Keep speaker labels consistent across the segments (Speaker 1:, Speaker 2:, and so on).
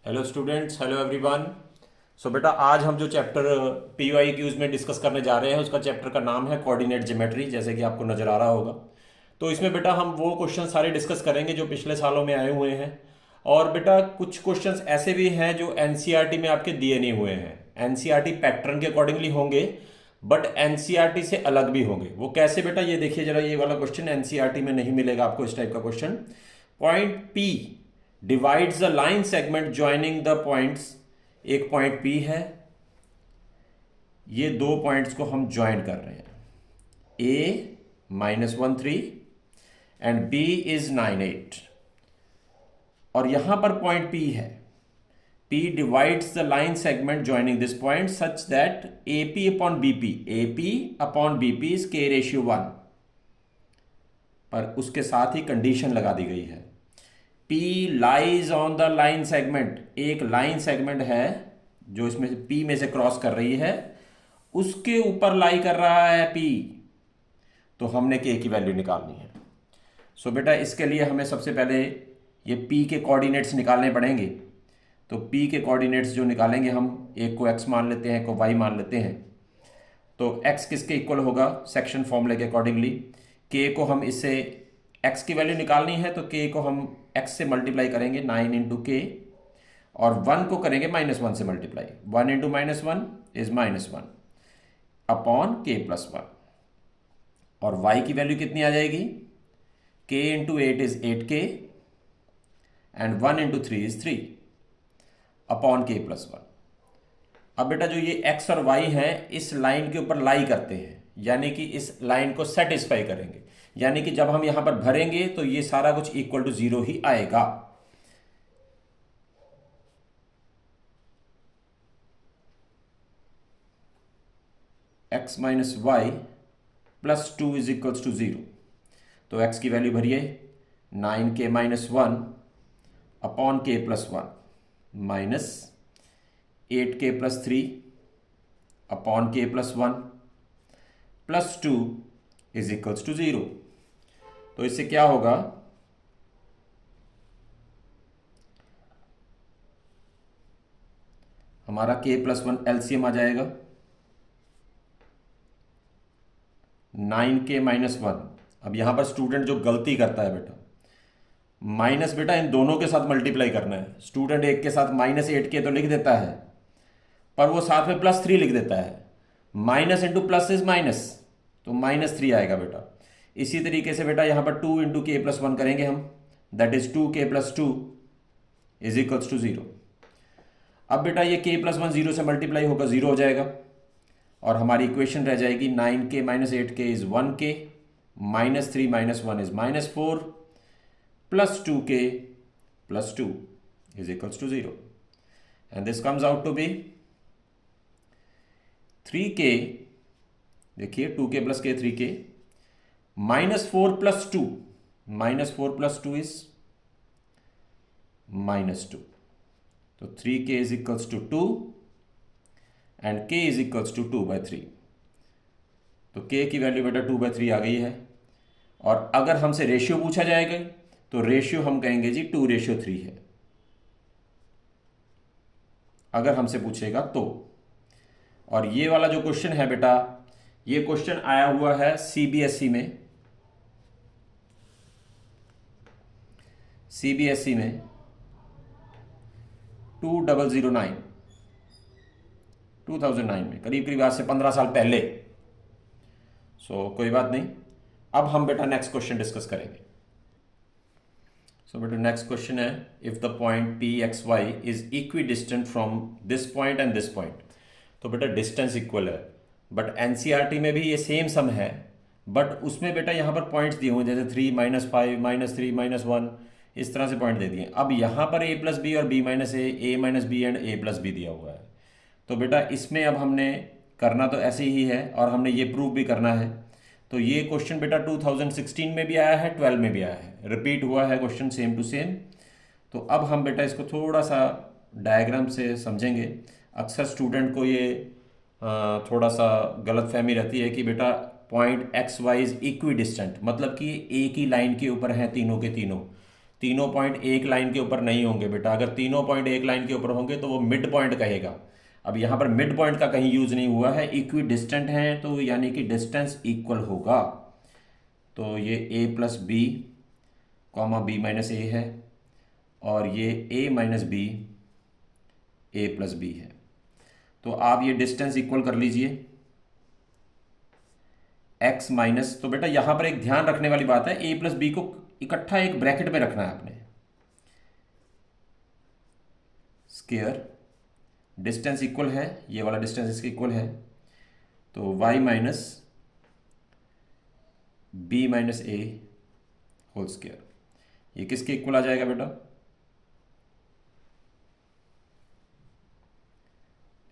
Speaker 1: Hello students, hello everyone. So बेटा, आज हम जो चैप्टर पीवाई क्यूज में डिस्कस करने जा रहे हैं उसका चैप्टर का नाम है कोऑर्डिनेट ज्योमेट्री, जैसे कि आपको नज़र आ रहा होगा। तो इसमें बेटा हम वो क्वेश्चन सारे डिस्कस करेंगे जो पिछले सालों में आए हुए हैं। और बेटा कुछ क्वेश्चंस ऐसे भी हैं जो एनसीईआरटी में आपके दिए नहीं हुए हैं। एनसीईआरटी पैटर्न के अकॉर्डिंगली होंगे, बट एनसीईआरटी से अलग भी होंगे। वो कैसे बेटा, ये देखिए जरा, ये वाला क्वेश्चन एनसीईआरटी में नहीं मिलेगा आपको इस टाइप का question. Point P divides the line segment joining the points. एक पॉइंट पी है, ये दो पॉइंट्स को हम ज्वाइन कर रहे हैं। A -1 3 and B is 9 8। और यहां पर पॉइंट पी है। P divides the line segment joining this point such that A P upon B P, A P upon B P is k/1। पर उसके साथ ही कंडीशन लगा दी गई है। P lies on the line segment. एक line segment है जो इसमें से P में से क्रॉस कर रही है, उसके ऊपर लाई कर रहा है P। तो हमने K की वैल्यू निकालनी है। सो बेटा, इसके लिए हमें सबसे पहले ये P के कोऑर्डिनेट्स निकालने पड़ेंगे। तो P के कोऑर्डिनेट्स जो निकालेंगे हम, एक को x मान लेते हैं, एक को y मान लेते हैं। तो x किसके इक्वल होगा सेक्शन फॉर्मूले के अकॉर्डिंगली? k को हम इससे x की वैल्यू निकालनी है तो k को हम x से मल्टीप्लाई करेंगे 9 इंटू के, और 1 को करेंगे -1 से multiply. 1 into -1 is -1 upon k+1। और y की वैल्यू कितनी आ जाएगी? k into 8 is 8k and 1 into 3 is 3 upon k+1। अब बेटा जो ये x और y हैं इस लाइन के ऊपर लाई करते हैं, यानी कि इस लाइन को सेटिस्फाई करेंगे। यानी कि जब हम यहां पर भरेंगे तो ये सारा कुछ इक्वल टू 0 ही आएगा। x minus Y plus 2 is equals to 0। तो x की वैल्यू भरिए 9k-1 upon k+1 minus 8k+3 upon k+1 plus 2 is equals to 0। तो इससे क्या होगा? हमारा k+1 एलसीएम आ जाएगा 9k-1। अब यहां पर स्टूडेंट जो गलती करता है बेटा, माइनस बेटा इन दोनों के साथ मल्टीप्लाई करना है। स्टूडेंट एक के साथ -8k तो लिख देता है, पर वो साथ में +3 लिख देता है। Minus into plus is minus, तो -3 आएगा बेटा। इसी तरीके से बेटा यहां पर 2 इंटू k+1 करेंगे हम, that is 2k+2 is equals to 0। अब बेटा ये k+1 0 से मल्टीप्लाई होगा, 0 हो जाएगा। और हमारी इक्वेशन रह जाएगी 9k-8k is 1k, -3 -1 is -4 plus 2k plus 2 is equals to 0। And this comes out to be 3k, देखिए 2k plus k 3k, -4 plus 2, -4 plus 2 is -2। तो 3k is equals to 2 and k is equals to 2/3। तो k की value बेटा 2/3 आ गई है। और अगर हमसे रेशियो पूछा जाएगा तो रेशियो हम कहेंगे जी 2:3 है, अगर हमसे पूछेगा तो। और ये वाला जो क्वेश्चन है बेटा, ये क्वेश्चन आया हुआ है सीबीएसई में। सीबीएसई में 2009 में, करीब करीब आज से 15 साल पहले। सो कोई बात नहीं। अब हम बेटा नेक्स्ट क्वेश्चन डिस्कस करेंगे। सो बेटा नेक्स्ट क्वेश्चन है, if the point P X Y is equidistant from this point and this point. तो बेटा डिस्टेंस इक्वल है, बट एनसीईआरटी में भी ये सेम सम है, बट उसमें बेटा यहाँ पर पॉइंट्स दिए हुए हैं, जैसे 3 -5 -3 -1, इस तरह से पॉइंट दे दिए। अब यहाँ पर a प्लस बी और b minus A minus B and a plus B दिया हुआ है। तो बेटा इसमें अब हमने करना तो ऐसे ही है, और हमने ये प्रूव भी करना है। तो ये क्वेश्चन बेटा 2016 में भी आया है, 12 में भी आया है, रिपीट हुआ है क्वेश्चन सेम टू सेम। तो अब हम बेटा इसको थोड़ा सा डायग्राम से समझेंगे। अक्सर स्टूडेंट को ये थोड़ा सा गलत फहमी रहती है कि बेटा point X Y is equidistant, मतलब कि एक ही लाइन के ऊपर हैं तीनों के तीनों। तीनों पॉइंट एक लाइन के ऊपर नहीं होंगे बेटा। अगर तीनों पॉइंट एक लाइन के ऊपर होंगे तो वो मिड पॉइंट कहेगा। अब यहाँ पर मिड पॉइंट का कहीं यूज नहीं हुआ है, इक्वी डिस्टेंट है तो यानी कि डिस्टेंस इक्वल होगा। तो ये a plus b comma b minus a है, और ये a minus b a plus b है। तो आप ये डिस्टेंस इक्वल कर लीजिए x माइनस, तो बेटा यहां पर एक ध्यान रखने वाली बात है, a प्लस बी को इकट्ठा एक ब्रैकेट में रखना है आपने। स्क्वायर डिस्टेंस इक्वल है, ये वाला डिस्टेंस इसके इक्वल है, तो y minus B minus A whole square, ये किसके इक्वल आ जाएगा बेटा?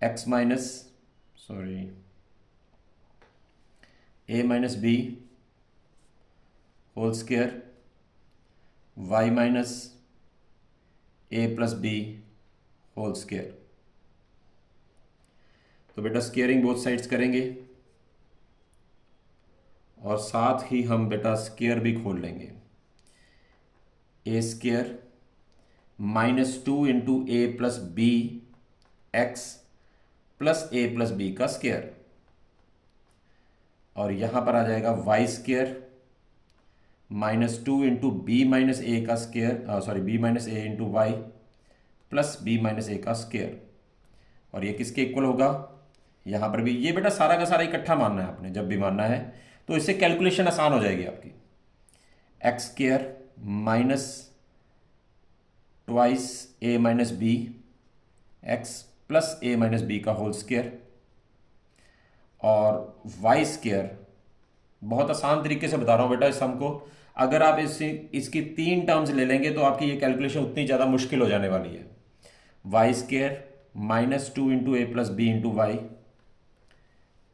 Speaker 1: x minus sorry a minus B whole square y minus A plus B whole square. तो बेटा स्क्वेयरिंग बोथ साइड्स करेंगे और साथ ही हम बेटा स्क्वेयर भी खोल लेंगे। A square minus 2 into a plus b x plus a plus b का स्क्वेयर, और यहां पर आ जाएगा y square minus 2 into b minus a का square, sorry b minus a into y plus b minus a का square, और ये किसके इक्वल होगा? यहां पर भी ये बेटा सारा का सारा इकट्ठा मानना है आपने, जब भी मानना है तो इससे कैलकुलेशन आसान हो जाएगी आपकी। एक्स स्क्वेयर माइनस ट्वाइस ए माइनस बी एक्स प्लस ए माइनस बी का होल स्क्वेयर, और वाई स्क्वेयर, बहुत आसान तरीके से बता रहा हूँ बेटा इस सम को। अगर आप इसकी 3 टर्म्स ले लेंगे तो आपकी ये कैलकुलेशन उतनी ज़्यादा मुश्किल हो जाने वाली है। Y square minus 2 into a plus b into y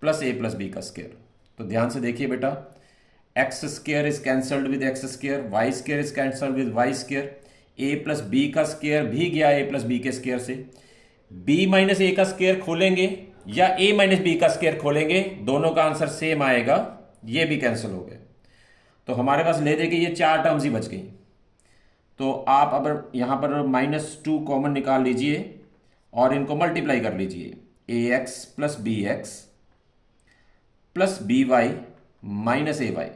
Speaker 1: plus a plus b का स्क्वेयर। तो ध्यान से देखिए बेटा, x square is cancelled with x square, y square is cancelled with y square, a plus b का square भी गया a plus b के स्क्वेयर से, बी माइनस ए का स्क्वेयर खोलेंगे या ए माइनस बी का स्क्वेयर खोलेंगे, दोनों का आंसर सेम आएगा, ये भी कैंसिल हो गए। तो हमारे पास ले दे के ये 4 टर्म्स ही बच गई। तो आप अब यहां पर -2 कॉमन निकाल लीजिए और इनको मल्टीप्लाई कर लीजिए, a x plus b x plus b y minus a y,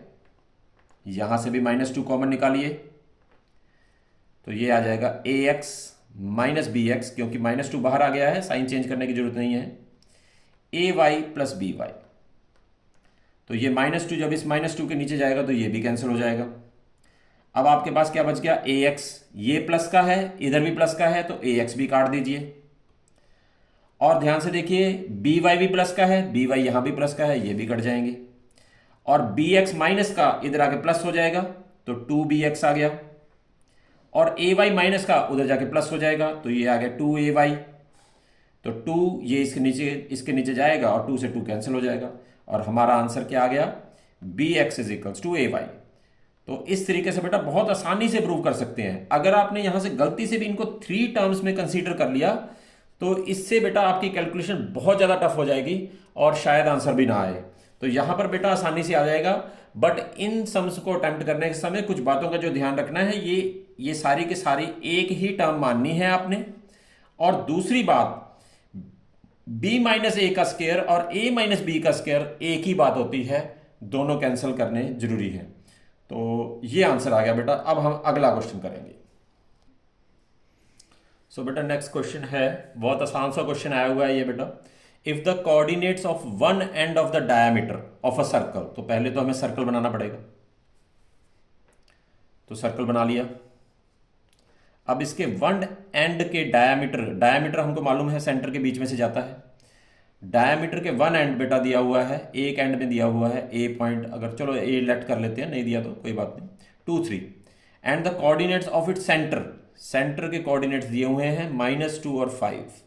Speaker 1: यहां से भी -2 कॉमन निकालिए, तो ये आ जाएगा ए एक्स माइनस बी एक्स, क्योंकि -2 बाहर आ गया है, साइन चेंज करने की जरूरत नहीं है, ए वाई प्लस बी वाई। तो ये -2 जब इस -2 के नीचे जाएगा तो ये भी कैंसिल हो जाएगा। अब आपके पास क्या बच गया? ए एक्स, ये प्लस का है, इधर भी प्लस का है, तो ए एक्स भी काट दीजिए। और ध्यान से देखिए, बी वाई भी प्लस का है, बी वाई यहां भी प्लस का है, ये भी कट जाएंगे। और बी एक्स माइनस का इधर आके प्लस हो जाएगा, तो 2bx आ गया, और ए वाई माइनस का उधर जाके प्लस हो जाएगा, तो ये आ गया 2ay। तो 2 ये इसके नीचे जाएगा और 2 से 2 कैंसिल हो जाएगा, और हमारा आंसर क्या आ गया? bx is equals to ay। तो इस तरीके से बेटा बहुत आसानी से प्रूव कर सकते हैं। अगर आपने यहां से गलती से भी इनको 3 टर्म्स में कंसीडर कर लिया तो इससे बेटा आपकी कैलकुलेशन बहुत ज़्यादा टफ हो जाएगी और शायद आंसर भी ना आए। तो यहां पर बेटा आसानी से आ जाएगा, बट इन सम्स को अटेम्प्ट करने के समय कुछ बातों का जो ध्यान रखना है, ये सारी की सारी एक ही टर्म माननी है आपने। और दूसरी बात, b माइनस ए का स्क्वायर और a माइनस बी का स्क्वायर एक ही बात होती है, दोनों कैंसिल करने जरूरी है। तो ये आंसर आ गया बेटा। अब हम अगला क्वेश्चन करेंगे। सो बेटा नेक्स्ट क्वेश्चन है, बहुत आसान सा क्वेश्चन आया हुआ है ये बेटा। If the coordinates of one end of the diameter of a circle, तो पहले तो हमें सर्कल बनाना पड़ेगा, तो सर्कल बना लिया। अब इसके वन एंड के डायमीटर हमको मालूम है सेंटर के बीच में से जाता है। डायमीटर के वन एंड बेटा दिया हुआ है, एक एंड में दिया हुआ है ए पॉइंट, अगर चलो ए लेट कर लेते हैं, नहीं दिया तो कोई बात नहीं, 2 3। And the coordinates of it centre के कोऑर्डिनेट्स दिए हुए हैं -2 और 5,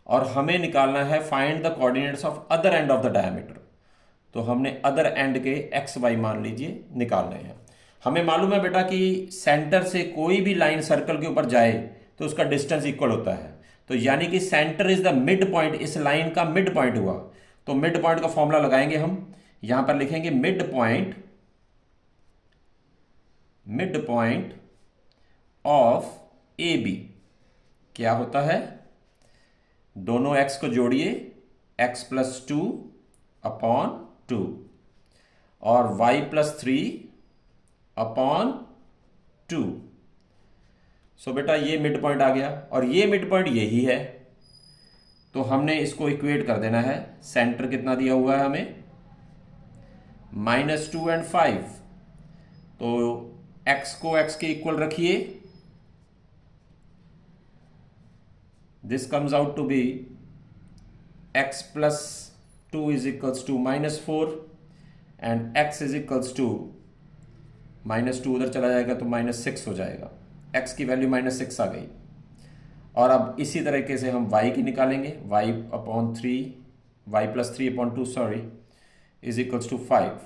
Speaker 1: और हमें निकालना है find the coordinates of other end of the diameter. तो हमने अदर एंड के एक्स वाई मान लीजिए निकालने हैं। हमें मालूम है बेटा कि सेंटर से कोई भी लाइन सर्कल के ऊपर जाए तो उसका डिस्टेंस इक्वल होता है, तो यानी कि centre is the mid point, इस लाइन का मिड पॉइंट हुआ। तो मिड पॉइंट का फॉर्मूला लगाएंगे हम, यहां पर लिखेंगे mid point of A B क्या होता है, दोनों x को जोड़िए, x प्लस 2 अपॉन 2 और y प्लस 3 अपॉन 2। सो बेटा ये मिड पॉइंट आ गया और ये मिड पॉइंट यही है, तो हमने इसको इक्वेट कर देना है। सेंटर कितना दिया हुआ है हमें, -2 एंड 5, तो x को x के इक्वल रखिए, this comes out to be x plus 2 is equals to -4 and x is equals to -2 उधर चला जाएगा तो -6 हो जाएगा, x की वैल्यू -6 आ गई। और अब इसी तरीके से हम y की निकालेंगे, y upon 3, y plus 3 upon 2 sorry is equals to 5।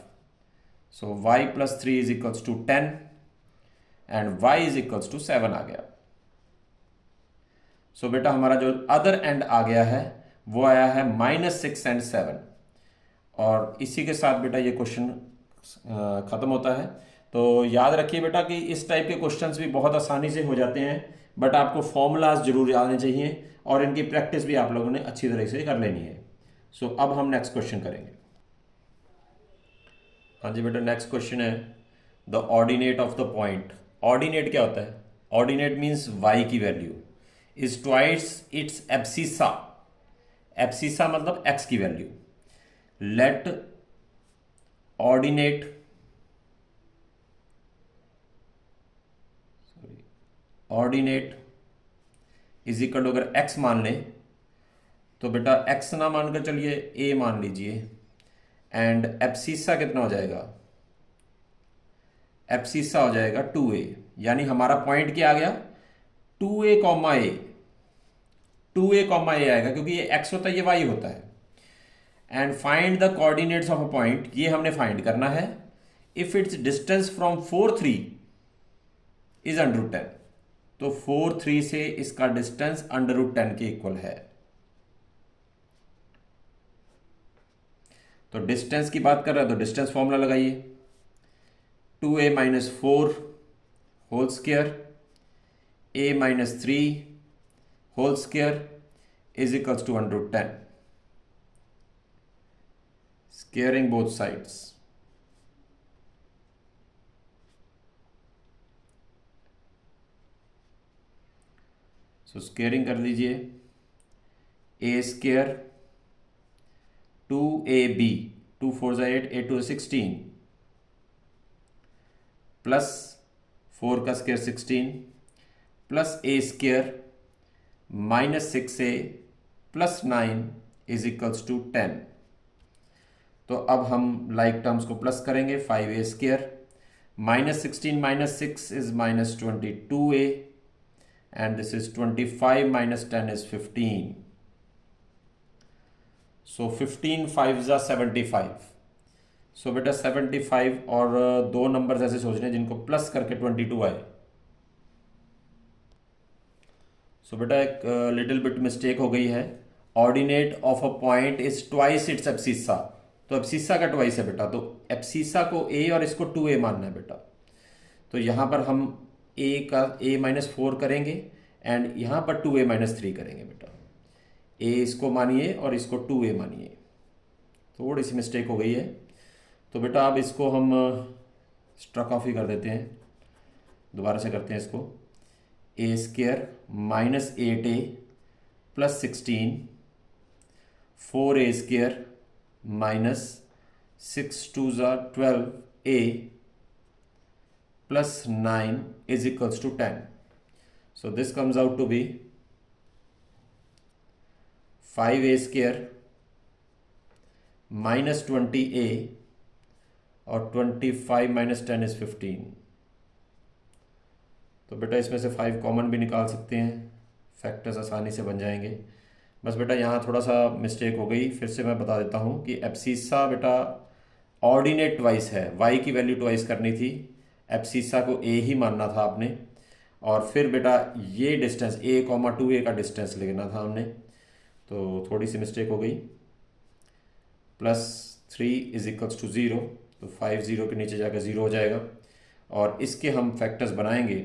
Speaker 1: So y plus 3 is equals to 10 and y is equals to 7 आ गया। सो बेटा हमारा जो अदर एंड आ गया है वो आया है -6 एंड 7। और इसी के साथ बेटा ये क्वेश्चन खत्म होता है। तो याद रखिए बेटा कि इस टाइप के क्वेश्चंस भी बहुत आसानी से हो जाते हैं, बट आपको फॉर्मूलाज जरूर आने चाहिए और इनकी प्रैक्टिस भी आप लोगों ने अच्छी तरह से कर लेनी है। सो अब हम नेक्स्ट क्वेश्चन करेंगे। हाँ जी बेटा, नेक्स्ट क्वेश्चन है the ordinate of the point. Ordinate क्या होता है, ऑर्डिनेट मीन्स y की वैल्यू is twice its abscissa. Abscissa मतलब x की value. Let ordinate ordinate is equal to, अगर x मान लें तो बेटा x ना मानकर चलिए a मान लीजिए, एंड एब्सिसा कितना हो जाएगा, एब्सिसा हो जाएगा 2a। यानी हमारा पॉइंट क्या आ गया, 2a, a 2a, a आएगा क्योंकि ये x होता है ये y होता है। And find the coordinates of a point, ये हमने फाइंड करना है। If it's distance from 4 3 is √10, तो 4 3 से इसका डिस्टेंस √10 के इक्वल है। तो डिस्टेंस की बात कर रहे हैं तो डिस्टेंस फॉर्मूला लगाइए, 2a - 4 whole square a - 3 whole square is equals to √10, squaring both sides. So squaring कर लीजिए, a स्क्वेयर 2ab, 2 4 8, 8 2 16 प्लस 4 का square 16 plus a square -6a plus 9 is equals to 10। तो अब हम लाइक टर्म्स को plus करेंगे, 5a square -16 - 6 is -22a and this is 25 minus 10 is 15. So 15 5 is 75. So बेटा 75 और दो नंबर्स ऐसे सोचने हैं जिनको प्लस करके 22 आए। सो बेटा एक लिटिल बिट मिस्टेक हो गई है, ordinate of a point is twice its abscissa. तो एब्सिसा का ट्वाइस है बेटा, तो एब्सिसा को a और इसको 2a मानना है बेटा। तो यहाँ पर हम a का a -4 करेंगे एंड यहाँ पर 2a - 3 करेंगे बेटा। a इसको मानिए और इसको 2a मानिए, थोड़ी सी मिस्टेक हो गई है। तो बेटा अब इसको हम स्ट्रक ऑफ ही कर देते हैं, दोबारा से करते हैं इसको। a square -8a plus 16 4a square -6 2 12a plus 9 is equals to 10. So this comes out to be 5a square minus 20a और 25 minus 10 is 15। तो बेटा इसमें से 5 कॉमन भी निकाल सकते हैं, फैक्टर्स आसानी से बन जाएंगे। बस बेटा यहाँ थोड़ा सा मिस्टेक हो गई, फिर से मैं बता देता हूँ कि एब्सिसा बेटा ऑर्डिनेट ट्वाइस है, y की वैल्यू ट्वाइस करनी थी, एब्सिसा को a ही मानना था आपने, और फिर बेटा ये डिस्टेंस a, 2a का डिस्टेंस लेना था हमने, तो थोड़ी सी मिस्टेक हो गई। +3 इज इक्वल्स टू 0, तो 5 0 के नीचे जाकर 0 हो जाएगा, और इसके हम फैक्टर्स बनाएंगे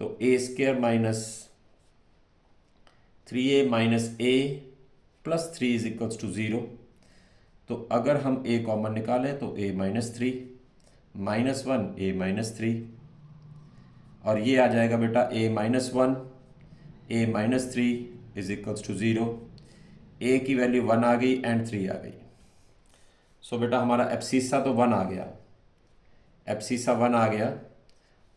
Speaker 1: तो a square minus 3a minus A plus 3 is equals to 0। तो अगर हम a कॉमन निकालें तो a minus 3 minus 1 a minus 3, और ये आ जाएगा बेटा a minus 1 a minus 3 is equals to 0। a की वैल्यू 1 आ गई एंड 3 आ गई। सो बेटा हमारा एब्सिस्सा तो 1 आ गया, एब्सिस्सा 1 आ गया,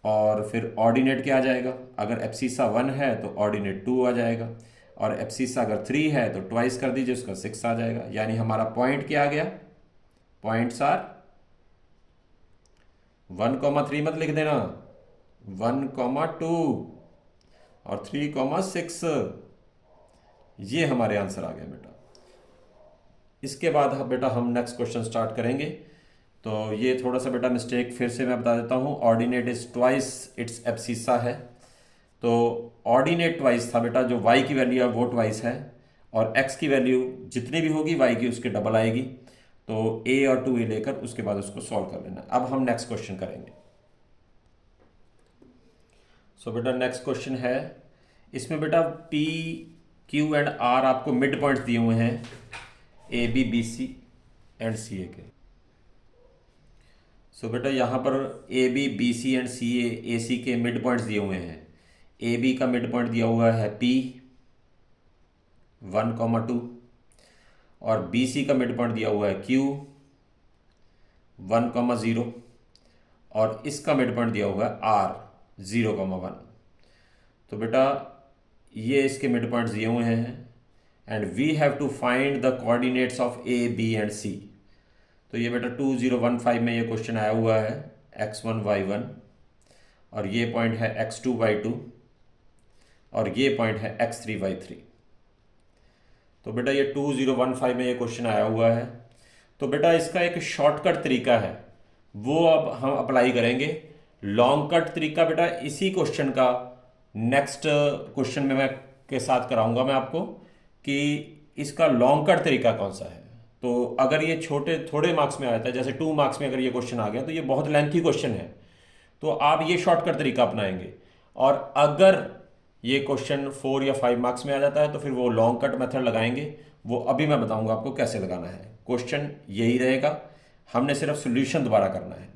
Speaker 1: और फिर ऑर्डिनेट क्या आ जाएगा? अगर एब्सिस्सा 1 है तो ऑर्डिनेट 2 आ जाएगा, और एब्सिस्सा अगर 3 है तो ट्वाइस कर दीजिए, उसका 6 आ जाएगा। यानी हमारा पॉइंट क्या आ गया? पॉइंट्स आर 1,3 मत लिख देना, 1,2 और 3,6, ये हमारे आंसर आ गया बेटा। इसके बाद बेटा हम नेक्स्ट क्वेश्चन स्टार्ट करेंगे। तो ये थोड़ा सा बेटा मिस्टेक फिर से मैं बता देता हूँ, ordinate is twice it's abscissa है, तो ऑर्डिनेट ट्वाइस था बेटा, जो y की वैल्यू है वो ट्वाइस है, और x की वैल्यू जितनी भी होगी y की उसके डबल आएगी। तो a और 2a लेकर उसके बाद उसको सॉल्व कर लेना। अब हम नेक्स्ट क्वेश्चन करेंगे। सो बेटा नेक्स्ट क्वेश्चन है, इसमें बेटा p q एंड r आपको मिड पॉइंट्स दिए हुए हैं a b b c and c a के। सो बेटा यहाँ पर a b b c and c a c के मिड पॉइंट्स दिए हुए हैं। ए बी का मिड पॉइंट दिया हुआ है P 1,2, और बी सी का मिड पॉइंट दिया हुआ है Q 1,0, और इसका मिड पॉइंट दिया हुआ है R 0,1। तो बेटा ये इसके मिड पॉइंट्स दिए हुए हैं, and we have to find the coordinates of A b and c. तो ये बेटा 2015 में ये क्वेश्चन आया हुआ है, x1 y1, और ये पॉइंट है x2 y2, और ये पॉइंट है x3 y3। तो बेटा ये 2015 में ये क्वेश्चन आया हुआ है। तो बेटा इसका एक शॉर्टकट तरीका है, वो अब हम अप्लाई करेंगे। लॉन्ग कट तरीका बेटा इसी क्वेश्चन का नेक्स्ट क्वेश्चन में मैं के साथ कराऊंगा मैं आपको, कि इसका लॉन्ग कट तरीका कौन सा है। तो अगर ये छोटे थोड़े मार्क्स में आता है, जैसे 2 मार्क्स में अगर ये क्वेश्चन आ गया तो ये बहुत लेंथी क्वेश्चन है, तो आप ये शॉर्टकट तरीका अपनाएंगे। और अगर ये क्वेश्चन 4 या 5 मार्क्स में आ जाता है तो फिर वो लॉन्ग कट मेथड लगाएंगे, वो अभी मैं बताऊंगा आपको कैसे लगाना है। क्वेश्चन यही रहेगा, हमने सिर्फ सोल्यूशन दोबारा करना है।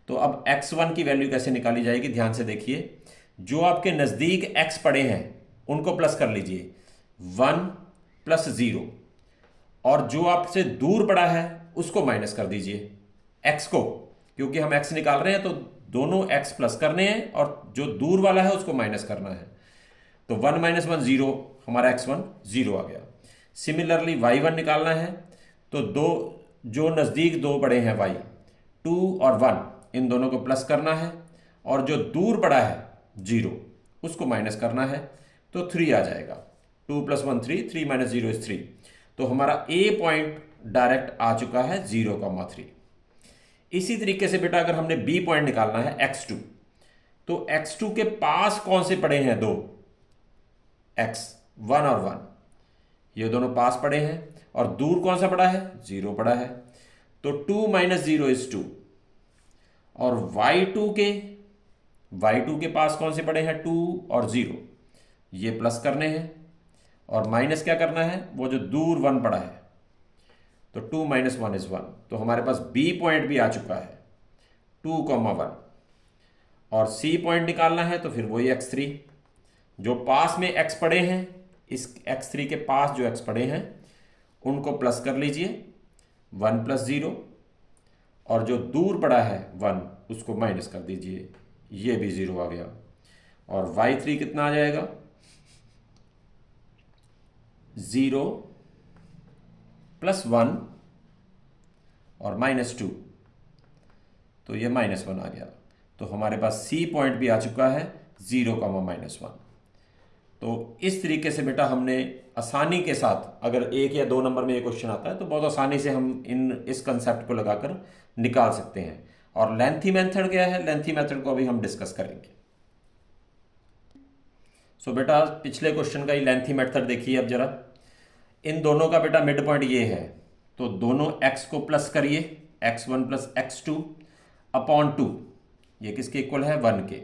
Speaker 1: तो अब x1 की वैल्यू कैसे निकाली जाएगी, ध्यान से देखिए। जो आपके नज़दीक x पड़े हैं उनको प्लस कर लीजिए, 1 + 0, और जो आपसे दूर पड़ा है उसको माइनस कर दीजिए x को, क्योंकि हम x निकाल रहे हैं तो दोनों x प्लस करने हैं और जो दूर वाला है उसको माइनस करना है। तो 1 - 1 0, हमारा x1 0 आ गया। सिमिलरली y1 निकालना है, तो दो जो नज़दीक दो पड़े हैं y 2 और 1, इन दोनों को प्लस करना है, और जो दूर पड़ा है 0 उसको माइनस करना है, तो 3 आ जाएगा। 2 + 1 3, 3 - 0 is 3। तो हमारा a पॉइंट डायरेक्ट आ चुका है 0,3। इसी तरीके से बेटा अगर हमने b पॉइंट निकालना है x2, तो x2 के पास कौन से पड़े हैं दो, x 1 और 1, ये दोनों पास पड़े हैं, और दूर कौन सा पड़ा है, 0 पड़ा है। तो 2 - 0 is 2, और y2 के पास कौन से पड़े हैं, 2 और 0, ये प्लस करने हैं, और माइनस क्या करना है, वो जो दूर 1 पड़ा है, तो 2 - 1 is 1। तो हमारे पास b पॉइंट भी आ चुका है 2,1, और c पॉइंट निकालना है तो फिर वही x3, जो पास में x पड़े हैं, इस x3 के पास जो x पड़े हैं उनको प्लस कर लीजिए, 1 + 0, और जो दूर पड़ा है 1 उसको माइनस कर दीजिए, ये भी 0 आ गया। और y3 कितना आ जाएगा, 0 + 1 और -2, तो ये -1 आ गया। तो हमारे पास c पॉइंट भी आ चुका है 0,-1। तो इस तरीके से बेटा हमने आसानी के साथ, अगर 1 या 2 नंबर में ये क्वेश्चन आता है तो बहुत आसानी से हम इस कंसेप्ट को लगाकर निकाल सकते हैं। और लेंथी मेथड क्या है, लेंथी मेथड को अभी हम डिस्कस करेंगे। सो बेटा पिछले क्वेश्चन का ही लेंथी मेथड देखिए। अब जरा इन दोनों का बेटा मिड पॉइंट ये है, तो दोनों x को प्लस करिए, x1 + x2 / 2, ये किसके इक्वल है, 1 के।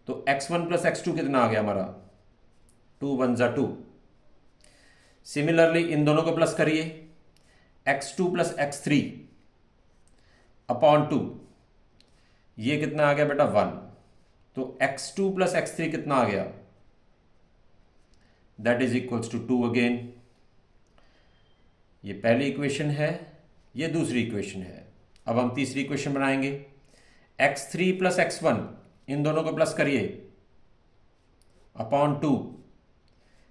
Speaker 1: तो x1 प्लस x2 कितना आ गया हमारा, 2 × 1 = 2। सिमिलरली इन दोनों को प्लस करिए, x2 प्लस x3 अपॉन 2, ये कितना आ गया बेटा 1। तो x2 प्लस x3 कितना आ गया, that is equals to 2 again. ये पहली इक्वेशन है, ये दूसरी इक्वेशन है। अब हम तीसरी इक्वेशन बनाएंगे, x3 प्लस x1, इन दोनों को प्लस करिए, अपॉन 2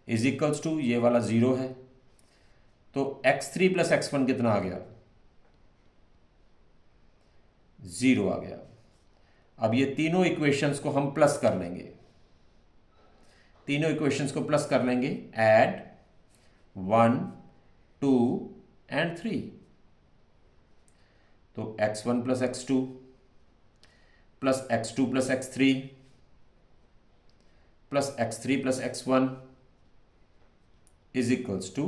Speaker 1: इज इक्वल्स टू, ये वाला 0 है, तो x3 प्लस x1 कितना आ गया, 0 आ गया। अब ये तीनों इक्वेशंस को हम प्लस कर लेंगे, तीनों इक्वेशंस को प्लस कर लेंगे, ऐड 1, 2 एंड 3। तो x1 plus x2 plus x2 plus x3 plus x3 plus x1 is equals to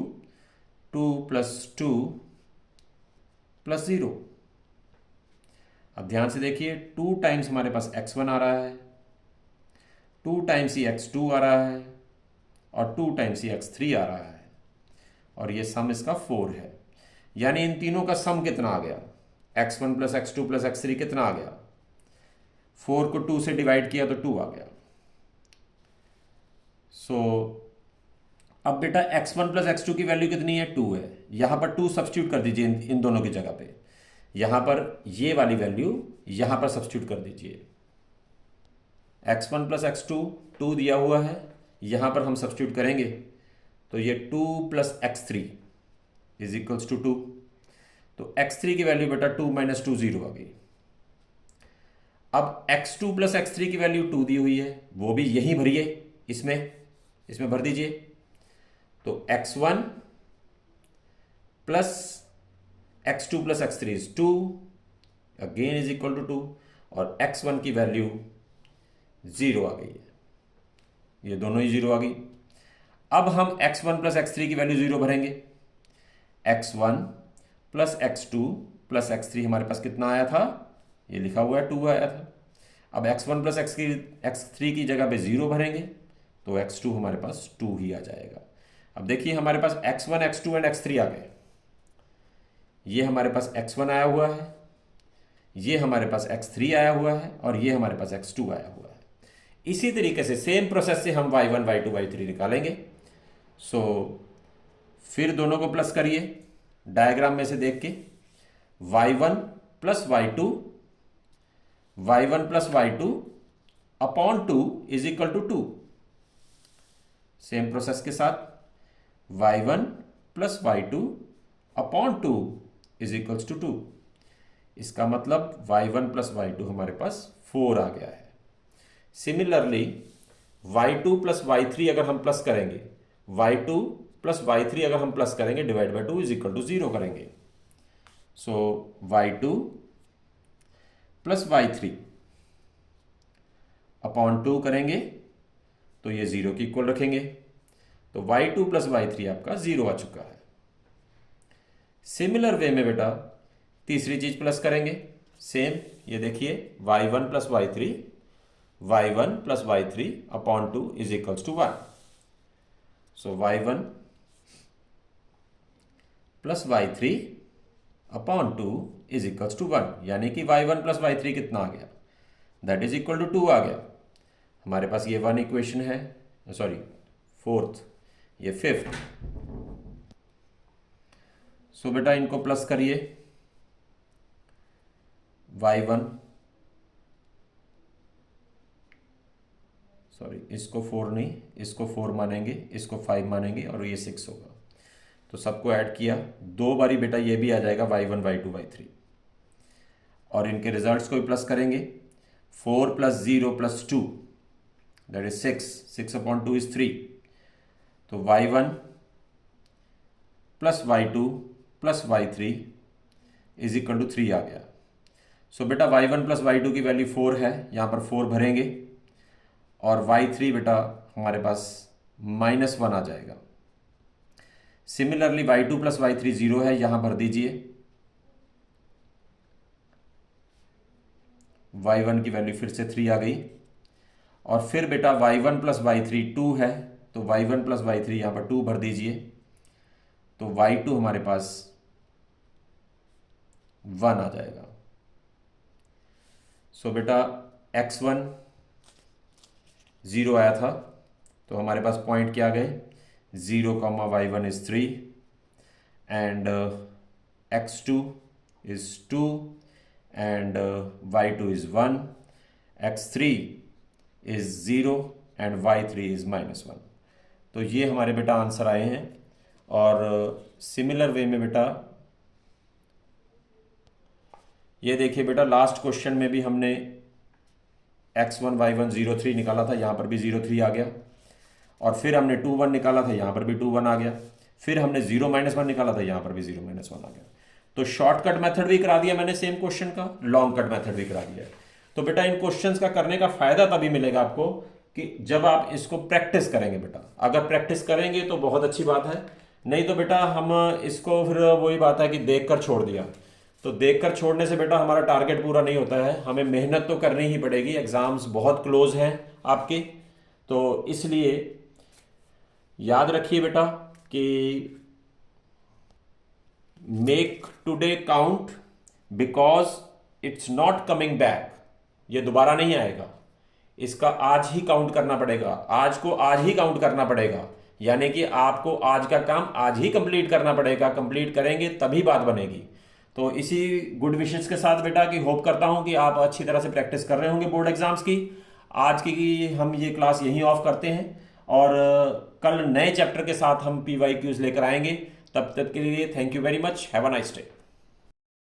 Speaker 1: 2 + 2 + 0। अब ध्यान से देखिए, 2 टाइम्स हमारे पास x1 आ रहा है, 2 टाइम्स ही x2 आ रहा है, और 2 टाइम्स ही x3 आ रहा है, और ये सम इसका 4 है। यानी इन तीनों का सम कितना आ गया, x1 plus x2 plus x3 कितना आ गया, 4 को 2 से डिवाइड किया तो 2 आ गया। सो अब बेटा x1 प्लस x2 की वैल्यू कितनी है, 2 है। यहां पर 2 सब्स्टिट्यूट कर दीजिए इन दोनों की जगह पे, यहां पर ये वाली वैल्यू यहां पर सब्स्टिट्यूट कर दीजिए। x1 प्लस x2 2 दिया हुआ है, यहां पर हम सब्स्टिट्यूट करेंगे तो ये 2 + x3 इज इक्वल्स टू 2। तो x3 की वैल्यू बेटा 2 - 2 0 आ गई। अब x2 प्लस x3 की वैल्यू 2 दी हुई है, वो भी यहीं भरिए, इसमें भर दीजिए। तो x1 plus x2 plus x3 is 2 again is equal to 2, और x1 की वैल्यू 0 आ गई है, ये दोनों ही 0 आ गई। अब हम x1 प्लस x3 की वैल्यू 0 भरेंगे। x1 plus x2 plus x3 हमारे पास कितना आया था, ये लिखा हुआ है 2 आया था। अब x1 प्लस x3 की जगह पे 0 भरेंगे तो x2 हमारे पास 2 ही आ जाएगा। अब देखिए हमारे पास x1 x2 एंड x3 आ गए, ये हमारे पास x1 आया हुआ है, ये हमारे पास x3 आया हुआ है, और ये हमारे पास x2 आया हुआ है। इसी तरीके से सेम प्रोसेस से हम y1 y2 y3 निकालेंगे। सो फिर दोनों को प्लस करिए डायग्राम में से देख के, y1 plus y2 upon 2 is equal to 2। Same process के साथ y1 plus y2 upon 2 is equals to 2। इसका मतलब y1 प्लस y2 हमारे पास 4 आ गया है। सिमिलरली y2 प्लस y3 अगर हम प्लस करेंगे, y2 प्लस y3 अगर हम प्लस करेंगे, divide by 2 is equal to 0 करेंगे। सो y2 प्लस y3 अपॉन 2 करेंगे तो ये 0 के इक्वल रखेंगे, तो y2 प्लस y3 आपका 0 आ चुका है। सिमिलर वे में बेटा तीसरी चीज प्लस करेंगे, सेम ये देखिए y1 plus y3 upon 2 is equals to 1। So y1 plus y3 upon 2 is equals to 1, यानी कि y1 प्लस y3 कितना आ गया, दैट इज इक्वल टू 2 आ गया। हमारे पास ये 1 इक्वेशन है, सॉरी 4th, ये 5th। सो बेटा इनको प्लस करिए, y1 सॉरी इसको 4 नहीं, इसको 4 मानेंगे, इसको 5 मानेंगे, और ये 6 होगा। तो सबको ऐड किया, 2 बारी बेटा ये भी आ जाएगा y1 y2 y3, और इनके रिजल्ट्स को भी प्लस करेंगे। 4 + 0 + 2 दैट इज 6 अपॉन 2 इज 3। तो y1 plus y2 plus y3 is equal to 3 आ गया। सो बेटा y1 प्लस y2 की वैल्यू 4 है, यहाँ पर 4 भरेंगे, और y3 बेटा हमारे पास -1 आ जाएगा। सिमिलरली y2 प्लस y3 0 है, यहां भर दीजिए, y1 की वैल्यू फिर से 3 आ गई, और फिर बेटा y1 प्लस y3 2 है, तो y1 प्लस y3 यहाँ पर 2 भर दीजिए, तो y2 हमारे पास 1 आ जाएगा। सो बेटा x1 0 आया था, तो हमारे पास पॉइंट क्या गए, 0, y1 is 3 and x2 is 2 and y2 is 1, x3 is 0 and y3 is -1। तो ये हमारे बेटा आंसर आए हैं। और सिमिलर वे में बेटा ये देखिए बेटा, लास्ट क्वेश्चन में भी हमने x1 y1 0 3 निकाला था, यहाँ पर भी 0 3 आ गया, और फिर हमने 2 1 निकाला था, यहाँ पर भी 2 1 आ गया, फिर हमने 0 -1 निकाला था, यहाँ पर भी 0 -1 आ गया। तो शॉर्टकट मेथड भी करा दिया मैंने सेम क्वेश्चन का, लॉन्ग कट मेथड भी करा दिया है। तो बेटा इन क्वेश्चंस का करने का फायदा तभी मिलेगा आपको कि जब आप इसको प्रैक्टिस करेंगे बेटा। अगर प्रैक्टिस करेंगे तो बहुत अच्छी बात है, नहीं तो बेटा हम इसको फिर वही बात है कि देख कर छोड़ दिया, तो देख कर छोड़ने से बेटा हमारा टारगेट पूरा नहीं होता है। हमें मेहनत तो करनी ही पड़ेगी, एग्जाम्स बहुत क्लोज हैं आपके, तो इसलिए याद रखिए बेटा कि make today count because it's not coming back. ये दोबारा नहीं आएगा, इसका आज ही काउंट करना पड़ेगा, आज को आज ही काउंट करना पड़ेगा, यानी कि आपको आज का काम आज ही कंप्लीट करना पड़ेगा। कंप्लीट करेंगे तभी बात बनेगी। तो इसी गुड विशेस के साथ बेटा कि होप करता हूं कि आप अच्छी तरह से प्रैक्टिस कर रहे होंगे बोर्ड एग्जाम्स की। आज की हम ये क्लास यहीं ऑफ करते हैं और कल नए चैप्टर के साथ हम PYQs लेकर आएंगे। तब तक के लिए thank you very much, have a nice day.